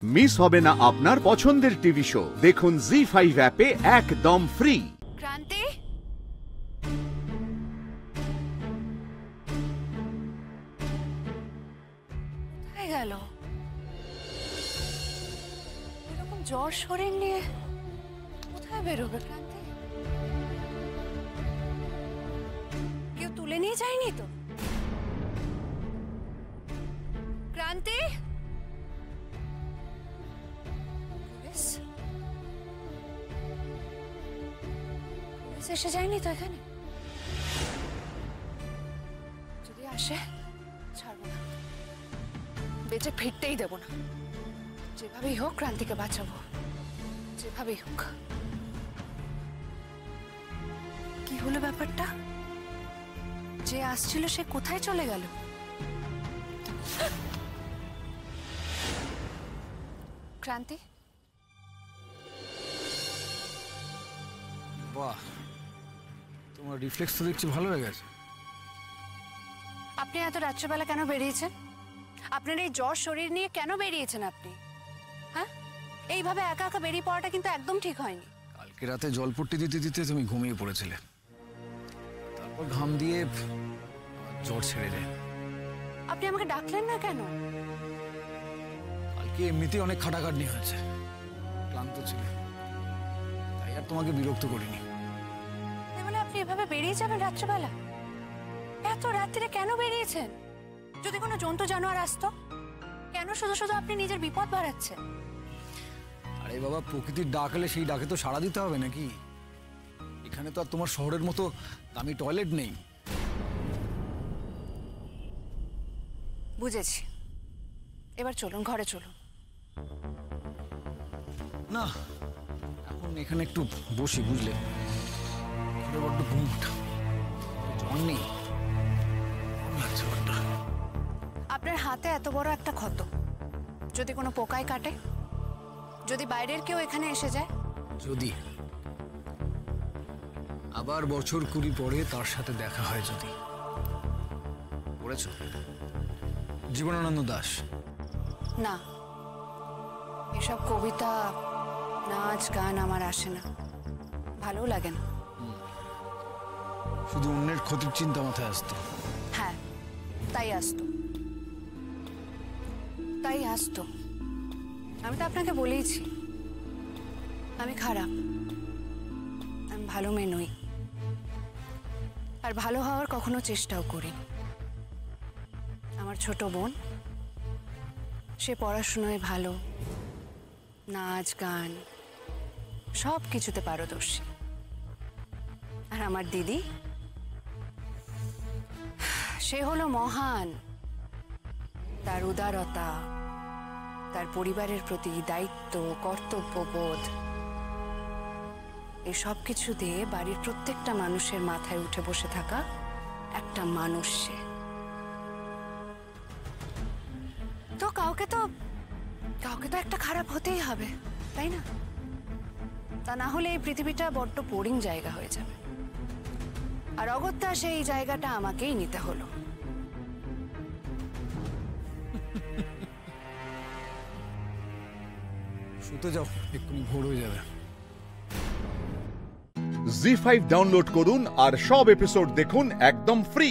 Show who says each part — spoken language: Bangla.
Speaker 1: মিস হবে না আপনার পছন্দের টিভি শো। দেখুন জি5 অ্যাপে একদম ফ্রি।
Speaker 2: ক্রান্তি, কোথায় গেল? এরকম জ্বর শরীর নিয়ে কোথায় বেরোবে ক্রান্তি? কেউ তুলে নিয়ে যায়নি তো? ক্রান্তি, এসে যায়নি তো এখানে? যদি আসে ছাড়বো না, বেঁচে ফিরতেই দেব না। যেভাবেই হোক ক্রান্তিকে বাঁচাবো, যেভাবেই হোক। কি হলো ব্যাপারটা? যে আসছিল সে কোথায় চলে গেল? ক্রান্তি,
Speaker 3: বাহ, তোমার রিফ্লেক্স তো দেখছি ভালো হয়ে গেছে।
Speaker 2: আপনি এত রাত্রেবেলা কেন বেরিয়েছেন? আপনার এই জ্বর শরীর নিয়ে কেন বেরিয়েছেন আপনি? হ্যাঁ, এইভাবে একা একা বেরিয়ে পড়াটা কিন্তু একদম ঠিক হয়নি।
Speaker 3: কালকে রাতে জলপট্টি দিতে দিতে তুমি ঘুমিয়ে পড়েছিলে, তারপর ঘাম দিয়ে জ্বর ছেড়ে যায়।
Speaker 2: আপনি আমাকে ডাকলেন না কেন?
Speaker 3: কালকে এমনিতেই অনেক খাটাখাটনি হয়েছে, ক্লান্ত ছিলে, তাই আর তোমাকে বিরক্ত করিনি।
Speaker 2: বলে আপনি এভাবে বেরিয়ে যাবেন রাত্রেবেলা? এত রাত্রিরে কেন বেরিয়েছেন? যদি কোনো জন্তু জানোয়ার আসতো? কেন শুধু শুধু আপনি নিজের বিপদ বাড়াচ্ছেন?
Speaker 3: আরে বাবা, প্রকৃতির ডাক এলে সেই ডাকে তো সাড়া দিতে হবে নাকি? এখানে তো আর তোমার শহরের মতো দামি টয়লেট নেই।
Speaker 2: বুঝেছি, এবার চলুন, ঘরে চলুন।
Speaker 3: না, এখন এখানে একটু বসি, বুঝলে? ঘরে বড্ড ঘুম ওঠা, জ্বর নেই, লাগছে বড্ড।
Speaker 2: আপনার হাতে এত বড় একটা ক্ষত, যদি কোনো পোকায় কাটে, যদি বাইরের কেউ এখানে এসে যায়,
Speaker 3: যদি আবার বছর 20 পরে তার সাথে দেখা হয়, যদি পড়েছ জীবনানন্দ দাশ?
Speaker 2: না, এসব কবিতা নাচ গান আমার আসে না, ভালো লাগে না।
Speaker 3: শুধু অন্যের ক্ষতির চিন্তা মাথায় আসতো?
Speaker 2: হ্যাঁ, তাই আসতো, তাই আসতো। আমি তো আপনাকে বলেইছি আমি খারাপ, আমি ভালো মেয়ে নই, আর ভালো হওয়ার কখনো চেষ্টাও করি। আমার ছোট বোন, সে পড়াশোনায় ভালো, নাচ গান সব কিছুতে পারদর্শী। আর আমার দিদি, সে হলো মহান। তার উদারতা, তার পরিবারের প্রতি দায়িত্ব, কর্তব্যবোধ, এই সব কিছু দিয়ে বাড়ির প্রত্যেকটা মানুষের মাথায় উঠে বসে থাকা একটা মানুষ সে। তো কাউকে তো একটা খারাপ হতেই হবে, তাই না? তা না হলে এই পৃথিবীটা বড্ড বোরিং জায়গা হয়ে যাবে। আর অগত্যা সেই জায়গাটা আমাকেই নিতে হলো।
Speaker 3: শুতে যাও, এক্ষুনি ভোর হয়ে যাবে।
Speaker 1: জি5 ডাউনলোড করুন আর সব এপিসোড দেখুন একদম ফ্রি।